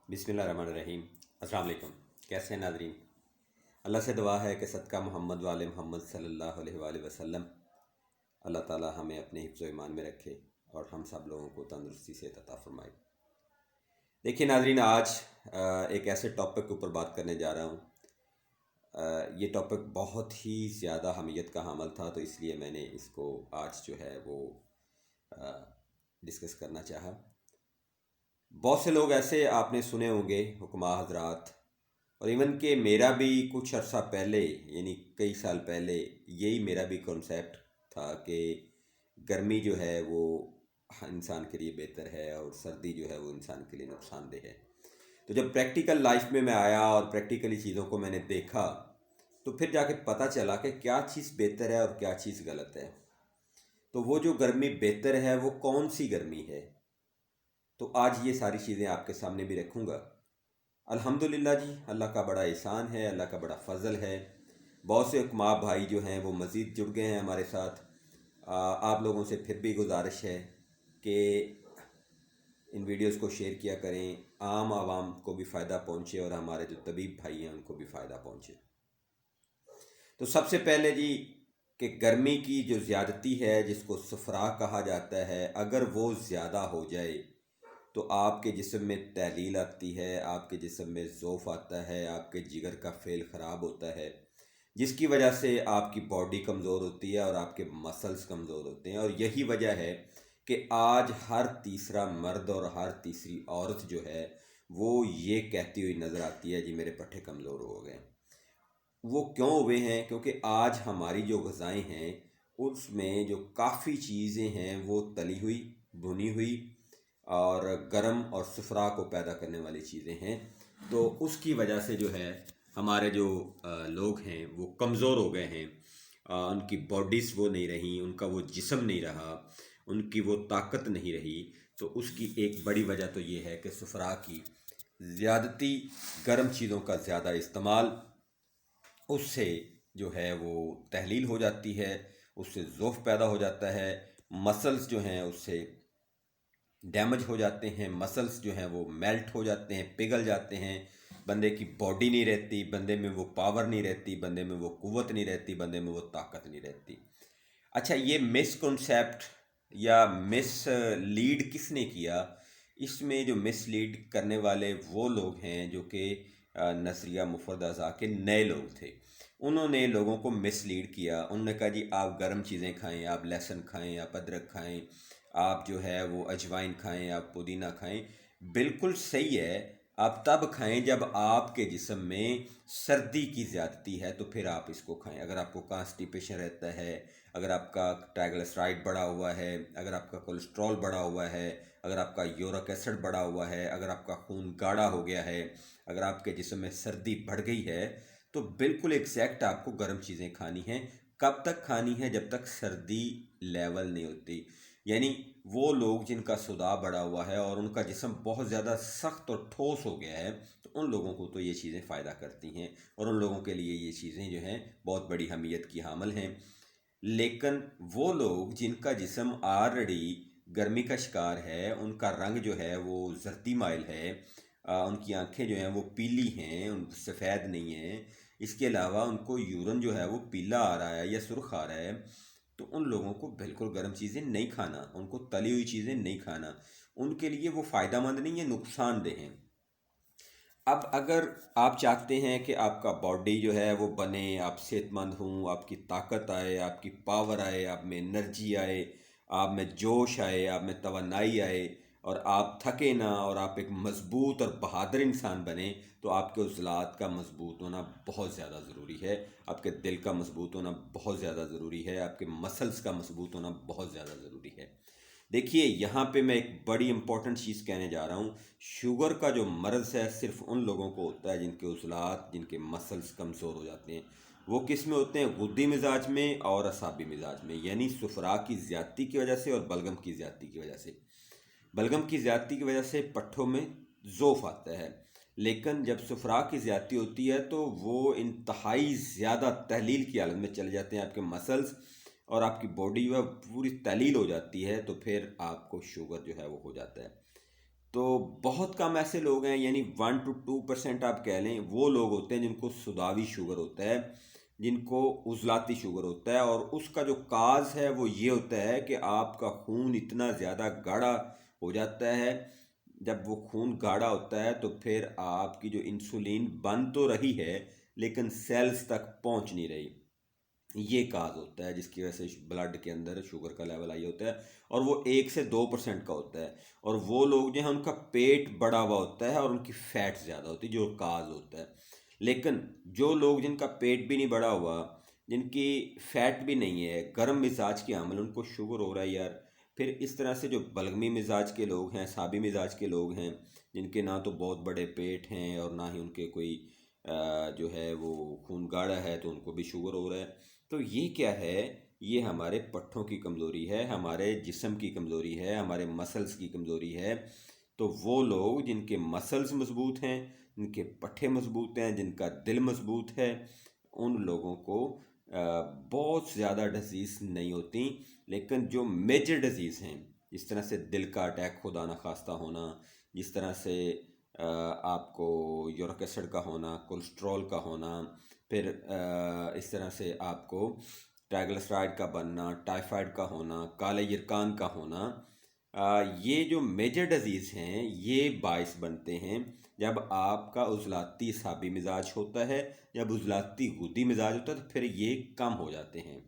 بسم اللہ الرحمن الرحیم۔ السلام علیکم، کیسے ہیں ناظرین؟ اللہ سے دعا ہے کہ صدقہ محمد والے محمد صلی اللہ علیہ وآلہ وسلم اللہ تعالی ہمیں اپنے حفظ و ایمان میں رکھے اور ہم سب لوگوں کو تندرستی سے عطا فرمائے۔ دیکھیے ناظرین، آج ایک ایسے ٹاپک کے اوپر بات کرنے جا رہا ہوں۔ یہ ٹاپک بہت ہی زیادہ اہمیت کا حامل تھا، تو اس لیے میں نے اس کو آج جو ہے وہ ڈسکس کرنا چاہا۔ بہت سے لوگ ایسے آپ نے سنے ہوں گے، حکماء حضرات، اور ایون کہ میرا بھی کچھ عرصہ پہلے، یعنی کئی سال پہلے، یہی میرا بھی کنسیپٹ تھا کہ گرمی جو ہے وہ انسان کے لیے بہتر ہے اور سردی جو ہے وہ انسان کے لیے نقصان دہ ہے۔ تو جب پریکٹیکل لائف میں آیا اور پریکٹیکلی چیزوں کو میں نے دیکھا، تو پھر جا کے پتہ چلا کہ کیا چیز بہتر ہے اور کیا چیز غلط ہے۔ تو وہ جو گرمی بہتر ہے وہ کون سی گرمی ہے؟ تو آج یہ ساری چیزیں آپ کے سامنے بھی رکھوں گا۔ الحمدللہ جی، اللہ کا بڑا احسان ہے، اللہ کا بڑا فضل ہے۔ بہت سے حکماء بھائی جو ہیں وہ مزید جڑ گئے ہیں ہمارے ساتھ۔ آپ لوگوں سے پھر بھی گزارش ہے کہ ان ویڈیوز کو شیئر کیا کریں، عام عوام کو بھی فائدہ پہنچے اور ہمارے جو طبیب بھائی ہیں ان کو بھی فائدہ پہنچے۔ تو سب سے پہلے جی، کہ گرمی کی جو زیادتی ہے جس کو صفرا کہا جاتا ہے، اگر وہ زیادہ ہو جائے تو آپ کے جسم میں تحلیل آتی ہے، آپ کے جسم میں ضعف آتا ہے، آپ کے جگر کا فعل خراب ہوتا ہے، جس کی وجہ سے آپ کی باڈی کمزور ہوتی ہے اور آپ کے مسلز کمزور ہوتے ہیں۔ اور یہی وجہ ہے کہ آج ہر تیسرا مرد اور ہر تیسری عورت جو ہے وہ یہ کہتی ہوئی نظر آتی ہے، جی میرے پٹھے کمزور ہو گئے۔ وہ کیوں ہوئے ہیں؟ کیونکہ آج ہماری جو غذائیں ہیں اس میں جو کافی چیزیں ہیں وہ تلی ہوئی، بھنی ہوئی اور گرم اور صفرا کو پیدا کرنے والی چیزیں ہیں۔ تو اس کی وجہ سے جو ہے ہمارے جو لوگ ہیں وہ کمزور ہو گئے ہیں، ان کی باڈیز وہ نہیں رہیں، ان کا وہ جسم نہیں رہا، ان کی وہ طاقت نہیں رہی۔ تو اس کی ایک بڑی وجہ تو یہ ہے کہ صفرا کی زیادتی، گرم چیزوں کا زیادہ استعمال، اس سے جو ہے وہ تحلیل ہو جاتی ہے، اس سے ضعف پیدا ہو جاتا ہے، مسلز جو ہیں اس سے ڈیمیج ہو جاتے ہیں، مسلز جو ہیں وہ میلٹ ہو جاتے ہیں، پگھل جاتے ہیں، بندے کی باڈی نہیں رہتی، بندے میں وہ پاور نہیں رہتی، بندے میں وہ قوت نہیں رہتی، بندے میں وہ طاقت نہیں رہتی۔ اچھا، یہ مس کنسیپٹ یا مس لیڈ کس نے کیا؟ اس میں جو مس لیڈ کرنے والے وہ لوگ ہیں جو کہ نظریہ مفرد اعضاء کے نئے لوگ تھے۔ انہوں نے لوگوں کو مس لیڈ کیا۔ انہوں نے کہا جی آپ گرم چیزیں کھائیں، آپ لہسن کھائیں، آپ ادرک کھائیں، آپ جو ہے وہ اجوائن کھائیں، آپ پودینہ کھائیں۔ بالکل صحیح ہے، آپ تب کھائیں جب آپ کے جسم میں سردی کی زیادتی ہے، تو پھر آپ اس کو کھائیں۔ اگر آپ کو کانسٹیپیشن رہتا ہے، اگر آپ کا ٹرائگلسرائڈ بڑھا ہوا ہے، اگر آپ کا کولیسٹرول بڑھا ہوا ہے، اگر آپ کا یورک ایسڈ بڑھا ہوا ہے، اگر آپ کا خون گاڑھا ہو گیا ہے، اگر آپ کے جسم میں سردی بڑھ گئی ہے، تو بالکل ایگزیکٹ آپ کو گرم چیزیں کھانی ہیں۔ کب تک کھانی ہے؟ جب تک سردی لیول نہیں ہوتی۔ یعنی وہ لوگ جن کا صداع بڑھا ہوا ہے اور ان کا جسم بہت زیادہ سخت اور ٹھوس ہو گیا ہے، تو ان لوگوں کو تو یہ چیزیں فائدہ کرتی ہیں اور ان لوگوں کے لیے یہ چیزیں جو ہیں بہت بڑی اہمیت کی حامل ہیں۔ لیکن وہ لوگ جن کا جسم آلریڈی گرمی کا شکار ہے، ان کا رنگ جو ہے وہ زردی مائل ہے، ان کی آنکھیں جو ہیں وہ پیلی ہیں، ان سفید نہیں ہیں، اس کے علاوہ ان کو یورن جو ہے وہ پیلا آ رہا ہے یا سرخ آ رہا ہے، تو ان لوگوں کو بالکل گرم چیزیں نہیں کھانا، ان کو تلی ہوئی چیزیں نہیں کھانا، ان کے لیے وہ فائدہ مند نہیں ہے، نقصان دہ ہیں۔ اب اگر آپ چاہتے ہیں کہ آپ کا باڈی جو ہے وہ بنے، آپ صحت مند ہوں، آپ کی طاقت آئے، آپ کی پاور آئے، آپ میں انرجی آئے، آپ میں جوش آئے، آپ میں توانائی آئے، اور آپ تھکے نہ، اور آپ ایک مضبوط اور بہادر انسان بنیں، تو آپ کے عضلات کا مضبوط ہونا بہت زیادہ ضروری ہے، آپ کے دل کا مضبوط ہونا بہت زیادہ ضروری ہے، آپ کے مسلز کا مضبوط ہونا بہت زیادہ ضروری ہے۔ دیکھیے یہاں پہ میں ایک بڑی امپورٹنٹ چیز کہنے جا رہا ہوں۔ شوگر کا جو مرض ہے صرف ان لوگوں کو ہوتا ہے جن کے عضلات، جن کے مسلز کمزور ہو جاتے ہیں۔ وہ کس میں ہوتے ہیں؟ غدی مزاج میں اور اعصابی مزاج میں، یعنی صفرا کی زیادتی کی وجہ سے اور بلغم کی زیادتی کی وجہ سے۔ بلغم کی زیادتی کی وجہ سے پٹھوں میں ضعف آتا ہے، لیکن جب صفرا کی زیادتی ہوتی ہے تو وہ انتہائی زیادہ تحلیل کی حالت میں چلے جاتے ہیں، آپ کے مسلز اور آپ کی باڈی جو ہے پوری تحلیل ہو جاتی ہے، تو پھر آپ کو شوگر جو ہے وہ ہو جاتا ہے۔ تو بہت کم ایسے لوگ ہیں، یعنی 1 to 2% آپ کہہ لیں، وہ لوگ ہوتے ہیں جن کو سداوی شوگر ہوتا ہے، جن کو عضلاتی شوگر ہوتا ہے، اور اس کا جو کاز ہے وہ یہ ہوتا ہے کہ آپ کا خون اتنا زیادہ گاڑھا ہو جاتا ہے۔ جب وہ خون گاڑھا ہوتا ہے تو پھر آپ کی جو انسولین بن تو رہی ہے لیکن سیلز تک پہنچ نہیں رہی، یہ کاز ہوتا ہے جس کی وجہ سے بلڈ کے اندر شوگر کا لیول آئی ہوتا ہے، اور وہ 1 سے 2% کا ہوتا ہے۔ اور وہ لوگ جو ہیں ان کا پیٹ بڑا ہوا ہوتا ہے اور ان کی فیٹ زیادہ ہوتی ہے، جو کاز ہوتا ہے۔ لیکن جو لوگ جن کا پیٹ بھی نہیں بڑا ہوا، جن کی فیٹ بھی نہیں ہے، گرم مزاج کے عامل، ان کو شوگر ہو رہا ہے یار۔ پھر اس طرح سے جو بلغمی مزاج کے لوگ ہیں، سابی مزاج کے لوگ ہیں، جن کے نہ تو بہت بڑے پیٹ ہیں اور نہ ہی ان کے کوئی جو ہے وہ خون گاڑھا ہے، تو ان کو بھی شوگر ہو رہا ہے۔ تو یہ کیا ہے؟ یہ ہمارے پٹھوں کی کمزوری ہے، ہمارے جسم کی کمزوری ہے، ہمارے مسلز کی کمزوری ہے۔ تو وہ لوگ جن کے مسلز مضبوط ہیں، جن کے پٹھے مضبوط ہیں، جن کا دل مضبوط ہے، ان لوگوں کو بہت زیادہ ڈزیز نہیں ہوتی۔ لیکن جو میجر ڈزیز ہیں، جس طرح سے دل کا اٹیک خدا نخواستہ ہونا، جس طرح سے آپ کو یورک ایسڈ کا ہونا، کولیسٹرول کا ہونا، پھر اس طرح سے آپ کو ٹرائگلسرائڈ کا بننا، ٹائیفائڈ کا ہونا، کالے یرکان کا ہونا، یہ جو میجر ڈزیز ہیں یہ باعث بنتے ہیں جب آپ کا عضلاتی سابی مزاج ہوتا ہے، جب عضلاتی غدی مزاج ہوتا ہے تو پھر یہ کم ہو جاتے ہیں۔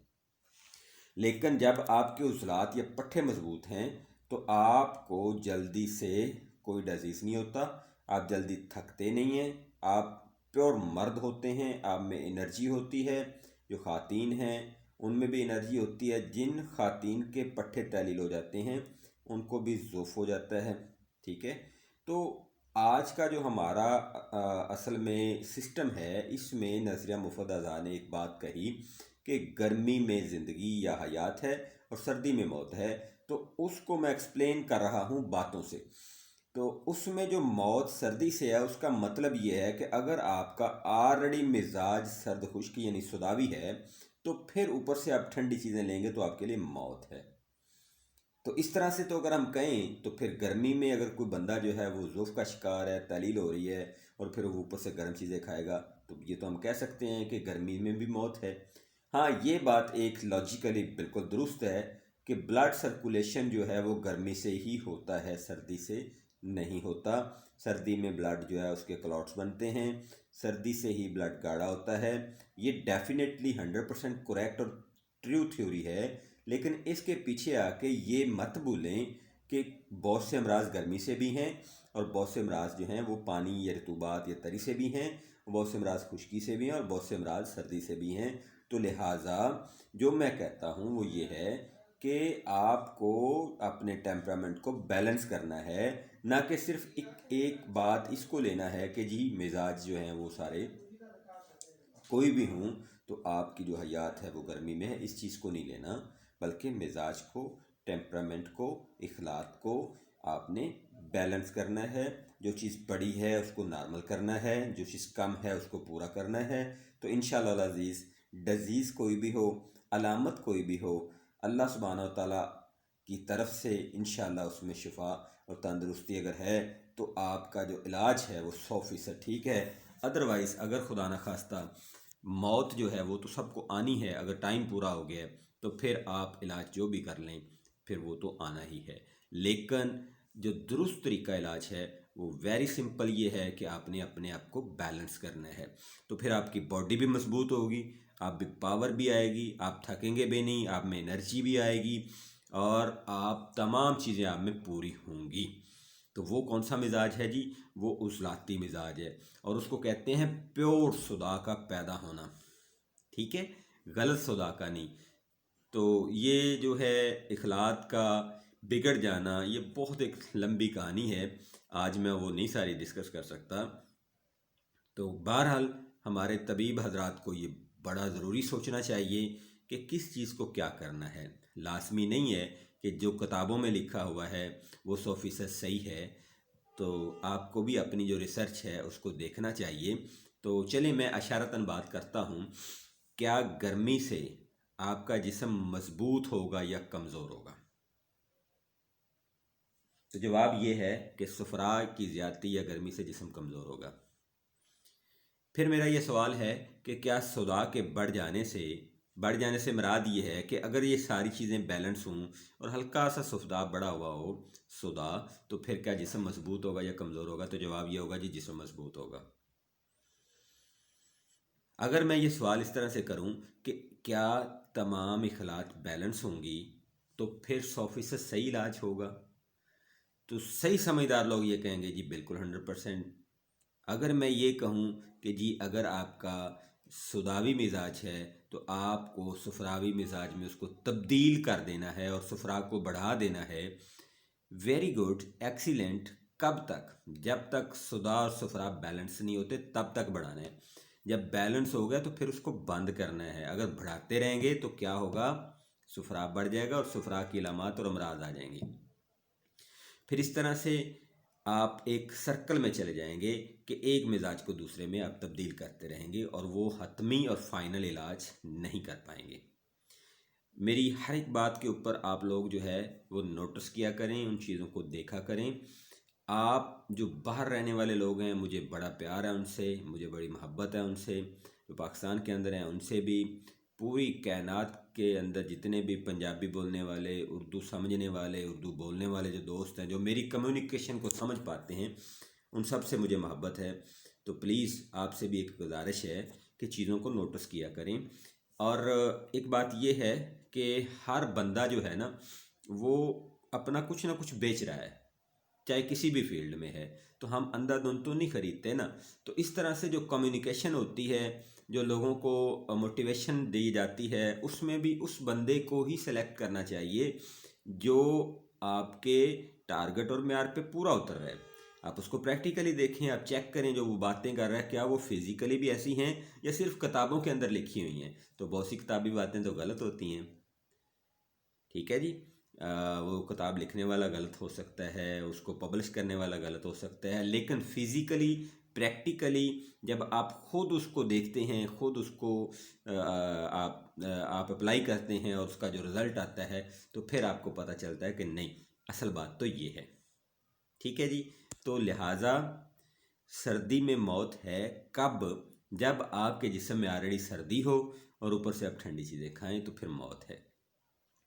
لیکن جب آپ کے عضلات یا پٹھے مضبوط ہیں تو آپ کو جلدی سے کوئی ڈزیز نہیں ہوتا، آپ جلدی تھکتے نہیں ہیں، آپ پیور مرد ہوتے ہیں، آپ میں انرجی ہوتی ہے۔ جو خواتین ہیں ان میں بھی انرجی ہوتی ہے، جن خواتین کے پٹھے تیلیل ہو جاتے ہیں ان کو بھی ذوف ہو جاتا ہے، ٹھیک ہے۔ تو آج کا جو ہمارا اصل میں سسٹم ہے، اس میں نظریہ مفید اعضاء نے ایک بات کہی کہ گرمی میں زندگی یا حیات ہے اور سردی میں موت ہے، تو اس کو میں ایکسپلین کر رہا ہوں باتوں سے۔ تو اس میں جو موت سردی سے ہے اس کا مطلب یہ ہے کہ اگر آپ کا آلریڈی مزاج سرد خشک یعنی سداوی ہے تو پھر اوپر سے آپ ٹھنڈی چیزیں لیں گے تو آپ کے لیے موت ہے۔ تو اس طرح سے تو اگر ہم کہیں تو پھر گرمی میں اگر کوئی بندہ جو ہے وہ ذوف کا شکار ہے، تیلیل ہو رہی ہے، اور پھر وہ اوپر سے گرم چیزیں کھائے گا، تو یہ تو ہم کہہ سکتے ہیں کہ گرمی میں بھی موت ہے۔ ہاں، یہ بات ایک لاجیکلی بالکل درست ہے کہ بلڈ سرکولیشن جو ہے وہ گرمی سے ہی ہوتا ہے، سردی سے نہیں ہوتا۔ سردی میں بلڈ جو ہے اس کے کلاٹس بنتے ہیں، سردی سے ہی بلڈ گاڑھا ہوتا ہے۔ یہ ڈیفینیٹلی 100% کریکٹ اور ٹریو تھیوری ہے، لیکن اس کے پیچھے آ کے یہ مت بھولیں کہ بہت سے امراض گرمی سے بھی ہیں اور بہت سے امراض جو ہیں وہ پانی یا رطوبات یا تری سے بھی ہیں، بہت سے امراض خشکی سے بھی ہیں اور بہت سے امراض سردی سے بھی ہیں۔ تو لہٰذا جو میں کہتا ہوں وہ یہ ہے کہ آپ کو اپنے ٹیمپرامنٹ کو بیلنس کرنا ہے، نہ کہ صرف ایک بات اس کو لینا ہے کہ جی مزاج جو ہیں وہ سارے کوئی بھی ہوں تو آپ کی جو حیات ہے وہ گرمی میں ہے، اس چیز کو نہیں لینا، بلکہ مزاج کو، ٹیمپرامنٹ کو، اخلاق کو آپ نے بیلنس کرنا ہے۔ جو چیز بڑی ہے اس کو نارمل کرنا ہے، جو چیز کم ہے اس کو پورا کرنا ہے۔ تو انشاءاللہ العزیز ڈزیز کوئی بھی ہو، علامت کوئی بھی ہو، اللہ سبحانہ و تعالیٰ کی طرف سے انشاءاللہ اس میں شفا اور تندرستی اگر ہے تو آپ کا جو علاج ہے وہ 100% ٹھیک ہے۔ ادروائز اگر خدا نخواستہ موت جو ہے وہ تو سب کو آنی ہے، اگر ٹائم پورا ہو گیا ہے تو پھر آپ علاج جو بھی کر لیں پھر وہ تو آنا ہی ہے۔ لیکن جو درست طریقہ علاج ہے وہ ویری سمپل یہ ہے کہ آپ نے اپنے آپ کو بیلنس کرنا ہے، تو پھر آپ کی باڈی بھی مضبوط ہوگی، آپ بھی پاور بھی آئے گی، آپ تھکیں گے بھی نہیں، آپ میں انرجی بھی آئے گی، اور آپ تمام چیزیں آپ میں پوری ہوں گی۔ تو وہ کون سا مزاج ہے جی؟ وہ عضلاتی مزاج ہے، اور اس کو کہتے ہیں پیور صدا کا پیدا ہونا، ٹھیک ہے، غلط صدا کا نہیں۔ تو یہ جو ہے اخلاق کا بگڑ جانا، یہ بہت ایک لمبی کہانی ہے، آج میں وہ نہیں ساری ڈسکس کر سکتا۔ تو بہرحال ہمارے طبیب حضرات کو یہ بڑا ضروری سوچنا چاہیے کہ کس چیز کو کیا کرنا ہے۔ لازمی نہیں ہے کہ جو کتابوں میں لکھا ہوا ہے وہ 100% صحیح ہے، تو آپ کو بھی اپنی جو ریسرچ ہے اس کو دیکھنا چاہیے۔ تو چلیں میں اشارتاً بات کرتا ہوں، کیا گرمی سے آپ کا جسم مضبوط ہوگا یا کمزور ہوگا؟ تو جواب یہ ہے کہ سفرا کی زیادتی یا گرمی سے جسم کمزور ہوگا۔ پھر میرا یہ سوال ہے کہ کیا صدا کے بڑھ جانے سے مراد یہ ہے کہ اگر یہ ساری چیزیں بیلنس ہوں اور ہلکا سا صدا بڑھا ہوا ہو صدا، تو پھر کیا جسم مضبوط ہوگا یا کمزور ہوگا؟ تو جواب یہ ہوگا جی، جسم مضبوط ہوگا۔ اگر میں یہ سوال اس طرح سے کروں کہ کیا تمام اخلاق بیلنس ہوں گی تو پھر 100% صحیح علاج ہوگا، تو صحیح سمجھدار لوگ یہ کہیں گے جی بالکل 100%۔ اگر میں یہ کہوں کہ جی اگر آپ کا سداوی مزاج ہے تو آپ کو سفراوی مزاج میں اس کو تبدیل کر دینا ہے اور سفرا کو بڑھا دینا ہے، ویری گڈ، ایکسیلنٹ۔ کب تک؟ جب تک سدا اور سفرا بیلنس نہیں ہوتے تب تک بڑھانا ہے۔ جب بیلنس ہو گیا تو پھر اس کو بند کرنا ہے۔ اگر بڑھاتے رہیں گے تو کیا ہوگا؟ سفرا بڑھ جائے گا اور سفرا کی علامات اور امراض آ جائیں گی۔ پھر اس طرح سے آپ ایک سرکل میں چلے جائیں گے کہ ایک مزاج کو دوسرے میں آپ تبدیل کرتے رہیں گے اور وہ حتمی اور فائنل علاج نہیں کر پائیں گے۔ میری ہر ایک بات کے اوپر آپ لوگ جو ہے وہ نوٹس کیا کریں، ان چیزوں کو دیکھا کریں۔ آپ جو باہر رہنے والے لوگ ہیں، مجھے بڑا پیار ہے ان سے، مجھے بڑی محبت ہے ان سے، جو پاکستان کے اندر ہیں ان سے بھی، پوری کائنات کے اندر جتنے بھی پنجابی بولنے والے، اردو سمجھنے والے، اردو بولنے والے جو دوست ہیں، جو میری کمیونیکیشن کو سمجھ پاتے ہیں، ان سب سے مجھے محبت ہے۔ تو پلیز آپ سے بھی ایک گزارش ہے کہ چیزوں کو نوٹس کیا کریں۔ اور ایک بات یہ ہے کہ ہر بندہ جو ہے نا وہ اپنا کچھ نہ کچھ بیچ رہا ہے، چاہے کسی بھی فیلڈ میں ہے، تو ہم اندھا دھند تو نہیں خریدتے نا۔ تو اس طرح سے جو کمیونیکیشن ہوتی ہے، جو لوگوں کو موٹیویشن دی جاتی ہے، اس میں بھی اس بندے کو ہی سلیکٹ کرنا چاہیے جو آپ کے ٹارگٹ اور معیار پہ پورا اتر رہا ہے۔ آپ اس کو پریکٹیکلی دیکھیں، آپ چیک کریں جو وہ باتیں کر رہا ہے کیا وہ فزیکلی بھی ایسی ہیں یا صرف کتابوں کے اندر لکھی ہوئی ہیں۔ تو بہت سی کتابی باتیں تو غلط ہوتی ہیں، ٹھیک ہے جی۔ وہ کتاب لکھنے والا غلط ہو سکتا ہے، اس کو پبلش کرنے والا غلط ہو سکتا ہے، لیکن فزیکلی پریکٹیکلی جب آپ خود اس کو دیکھتے ہیں، خود اس کو آپ اپلائی کرتے ہیں اور اس کا جو رزلٹ آتا ہے، تو پھر آپ کو پتہ چلتا ہے کہ نہیں، اصل بات تو یہ ہے، ٹھیک ہے جی۔ تو لہٰذا سردی میں موت ہے کب؟ جب آپ کے جسم میں آلریڈی سردی ہو اور اوپر سے آپ ٹھنڈی چیزیں کھائیں تو پھر موت ہے۔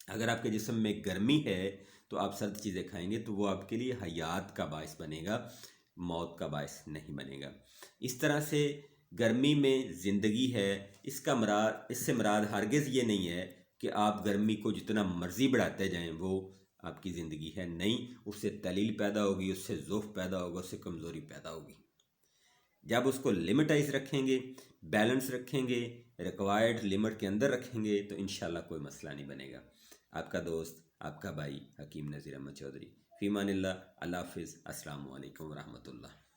اگر آپ کے جسم میں گرمی ہے تو آپ سرد چیزیں کھائیں گے تو وہ آپ کے لیے حیات کا باعث بنے گا، موت کا باعث نہیں بنے گا۔ اس طرح سے گرمی میں زندگی ہے، اس سے مراد ہرگز یہ نہیں ہے کہ آپ گرمی کو جتنا مرضی بڑھاتے جائیں وہ آپ کی زندگی ہے، نہیں، اس سے تلیل پیدا ہوگی، اس سے ضعف پیدا ہوگا، اس سے کمزوری پیدا ہوگی۔ جب اس کو لمٹائز رکھیں گے، بیلنس رکھیں گے، ریکوائرڈ لمٹ کے اندر رکھیں گے تو انشاءاللہ کوئی مسئلہ نہیں بنے گا۔ آپ کا دوست، آپ کا بھائی حکیم نذیر احمد چودھری، فی امان اللہ، اللہ حافظ، السلام علیکم ورحمۃ اللہ۔